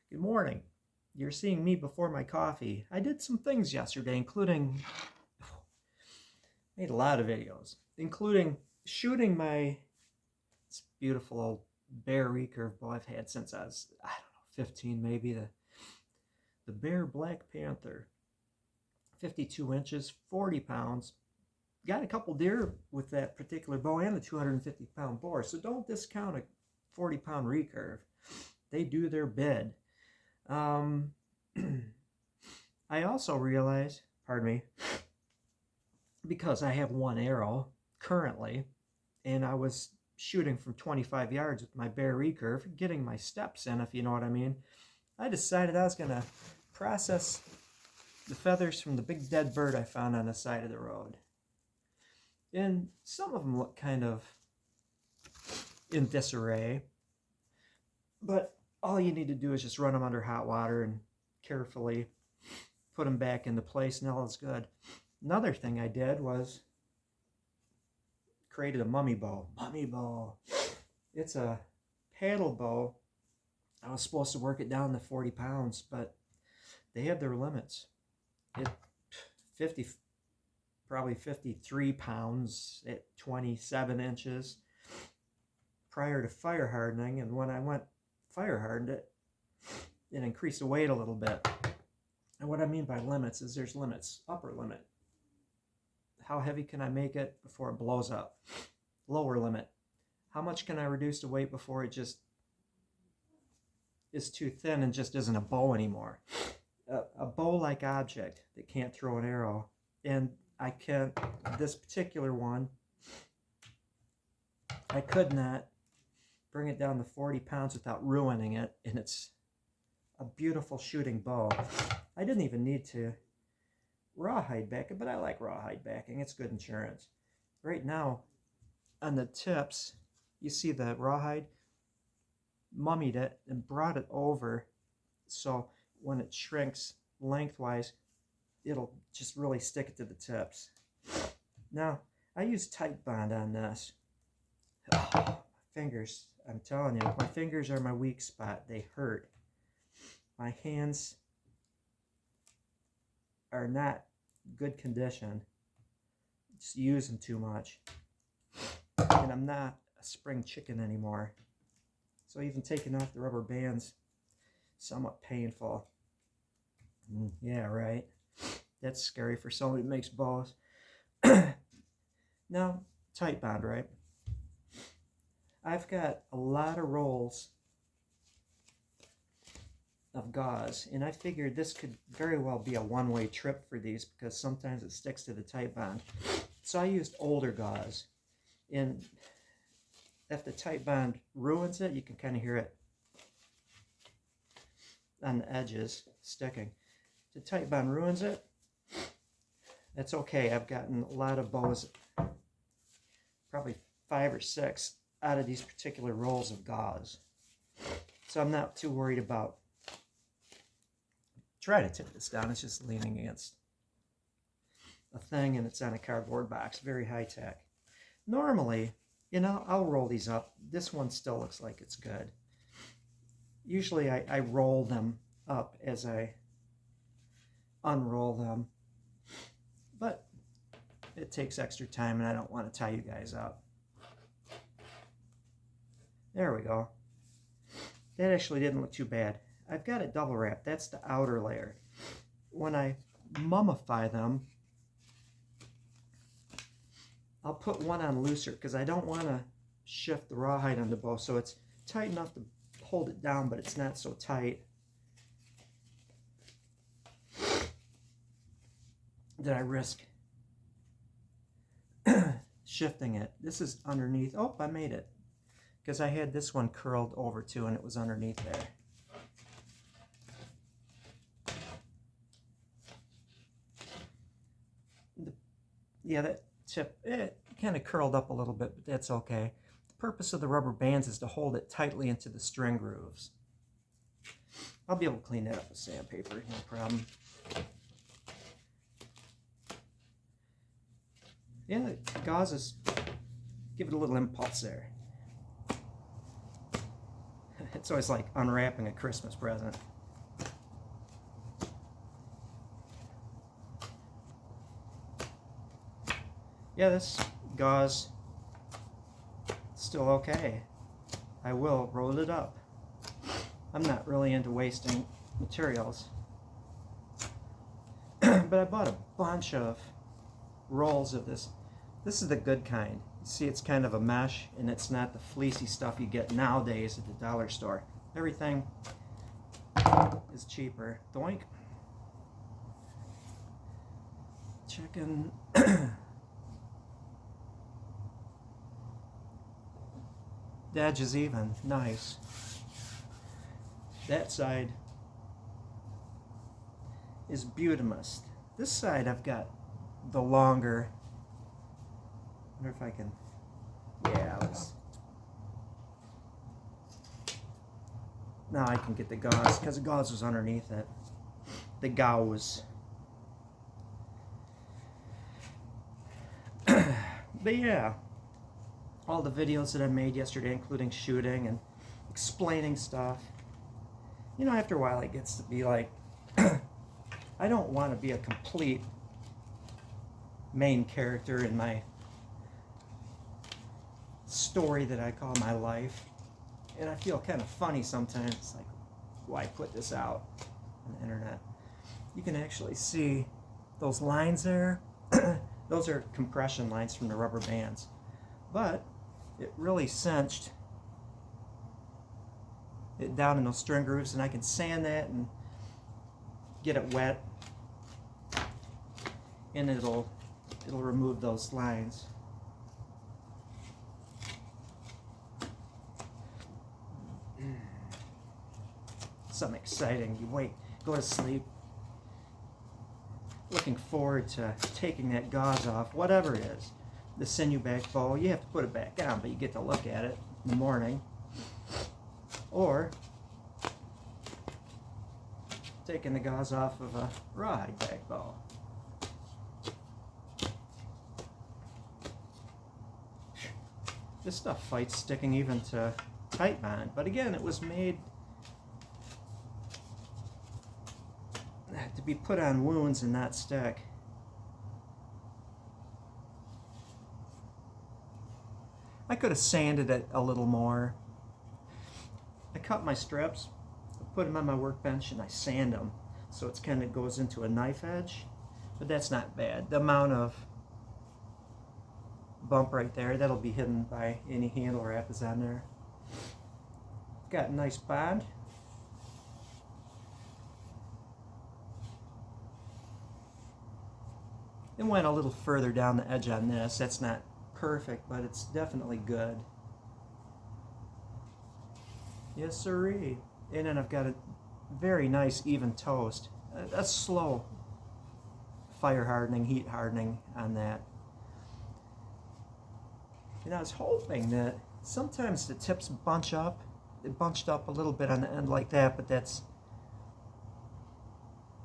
Good morning. You're seeing me before my coffee. I did some things yesterday, including made a lot of videos, including shooting my this beautiful old Bear recurve bow I've had since I was, I don't know, 15 maybe, the Bear Black Panther. 52 inches, 40 pounds. Got a couple deer with that particular bow and the 250-pound bore, so don't discount a 40-pound recurve. They do their bid. I also realized, pardon me, because I have one arrow currently, and I was shooting from 25 yards with my Bear recurve, getting my steps in, if you know what I mean. I decided I was going to process the feathers from the big dead bird I found on the side of the road. And some of them look kind of in disarray, but all you need to do is just run them under hot water and carefully put them back into place, and all is good. Another thing I did was created a mummy bow. Mummy bow. It's a paddle bow. I was supposed to work it down to 40 pounds, but they have their limits. Probably 53 pounds at 27 inches prior to fire hardening, and when I went fire hardened it, it increased the weight a little bit. And what I mean by limits is there's limits. Upper limit. How heavy can I make it before it blows up? Lower limit. How much can I reduce the weight before it just is too thin and just isn't a bow anymore? A bow-like object that can't throw an arrow. And I can't, this particular one, I could not bring it down to 40 pounds without ruining it, and it's a beautiful shooting bow. I didn't even need to rawhide back it, but I like rawhide backing. It's good insurance. Right now, on the tips, you see the rawhide mummied it and brought it over, so when it shrinks lengthwise, it'll just really stick it to the tips. Now, I use Titebond on this. Oh, my fingers, I'm telling you, my fingers are my weak spot. They hurt. My hands are not good condition. Just use them too much. And I'm not a spring chicken anymore. So even taking off the rubber bands, somewhat painful. Yeah, right. That's scary for somebody who makes bows. Now, Titebond, right? I've got a lot of rolls of gauze, and I figured this could very well be a one-way trip for these because sometimes it sticks to the Titebond. So I used older gauze, and if the Titebond ruins it, you can kind of hear it on the edges sticking. If the Titebond ruins it, that's okay. I've gotten a lot of bows, probably 5 or 6 out of these particular rolls of gauze. So I'm not too worried about. Try to tip this down. It's just leaning against a thing, and it's on a cardboard box. Very high tech. Normally, I'll roll these up. This one still looks like it's good. Usually I roll them up as I unroll them, but it takes extra time, and I don't want to tie you guys up. There we go. That actually didn't look too bad. I've got it double wrapped. That's the outer layer. When I mummify them, I'll put one on looser because I don't want to shift the rawhide on the bow, so it's tight enough to hold it down, but it's not so tight that I risk shifting it. This is underneath. Oh, I made it because I had this one curled over too, and it was underneath there. Yeah, that tip, it kind of curled up a little bit, but that's okay. The purpose of the rubber bands is to hold it tightly into the string grooves. I'll be able to clean that up with sandpaper, no problem. Yeah, the gauzes give it a little impulse there. It's always like unwrapping a Christmas present. Yeah, this gauze still okay. I will roll it up. I'm not really into wasting materials. But I bought a bunch of rolls of this. This is the good kind. You see, it's kind of a mesh, and it's not the fleecy stuff you get nowadays at the dollar store. Everything is cheaper. Doink. Chicken. The edge is even. Nice. That side is Butamist. This side I've got the longer. I wonder if I can. Yeah, let's. Now I can get the gauze because the gauze was underneath it. The gauze. But yeah, all the videos that I made yesterday, including shooting and explaining stuff, you know, after a while it gets to be like, I don't want to be a complete main character in my story that I call my life. And I feel kind of funny sometimes, like, why put this out on the internet? You can actually see those lines there. Those are compression lines from the rubber bands. But it really cinched it down in those string grooves, and I can sand that and get it wet, and it'll remove those lines. Something exciting. You wait, go to sleep, looking forward to taking that gauze off, whatever it is. The sinew back bow, you have to put it back on, but you get to look at it in the morning. Or taking the gauze off of a rawhide back bow. This stuff fights sticking even to tight bond, but again, it was made to be put on wounds and not stick. I could have sanded it a little more. I cut my strips, I put them on my workbench, and I sand them so it's kind of goes into a knife edge, but that's not bad. The amount of bump right there, that'll be hidden by any handle wrap is on there. Got a nice bond. Then went a little further down the edge on this. That's not perfect, but it's definitely good. Yes, sirree. And then I've got a very nice even toast. A slow fire hardening, heat hardening on that. And I was hoping that sometimes the tips bunch up. It bunched up a little bit on the end like that, but that's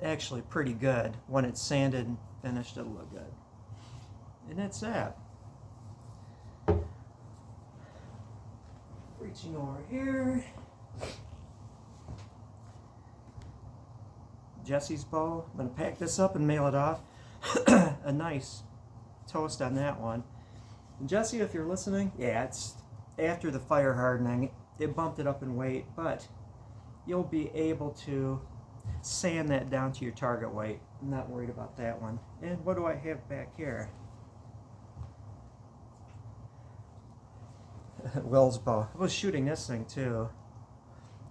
actually pretty good. When it's sanded and finished, it'll look good. And that's that. Reaching over here. Jesse's bow. I'm going to pack this up and mail it off. A nice toast on that one. And Jesse, if you're listening, yeah, it's after the fire hardening. It bumped it up in weight, but you'll be able to sand that down to your target weight. I'm not worried about that one. And what do I have back here? Will's bow. I was shooting this thing too.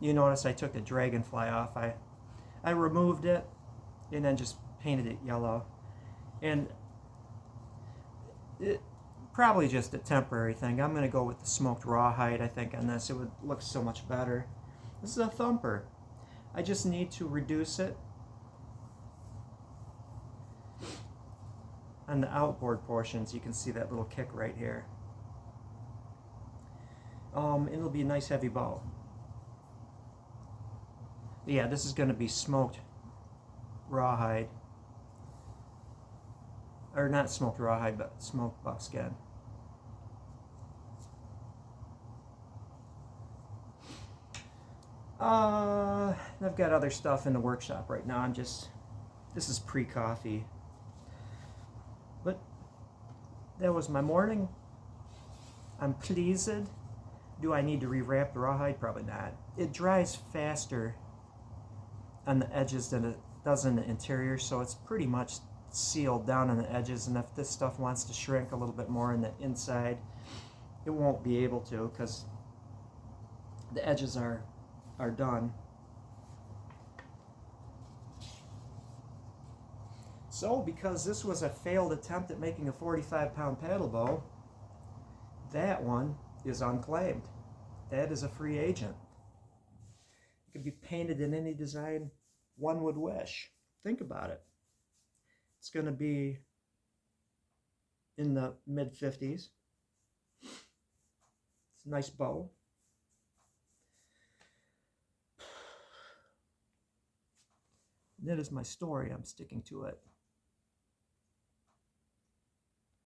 You notice I took the dragonfly off. I removed it and then just painted it yellow. And it probably just a temporary thing. I'm going to go with the smoked rawhide, I think, on this. It would look so much better. This is a thumper. I just need to reduce it on the outboard portions. You can see that little kick right here. It'll be a nice heavy bow. Yeah, this is going to be smoked rawhide. Or not smoked rawhide, but smoked buckskin. I've got other stuff in the workshop right now. This is pre-coffee. But that was my morning. I'm pleased. Do I need to rewrap the rawhide? Probably not. It dries faster on the edges than it does in the interior, so it's pretty much sealed down on the edges, and if this stuff wants to shrink a little bit more in the inside, it won't be able to because the edges are done. So because this was a failed attempt at making a 45-pound paddle bow, that one is unclaimed. That is a free agent. It could be painted in any design one would wish. Think about it. It's going to be in the mid-50s. It's a nice bow. That is my story. I'm sticking to it.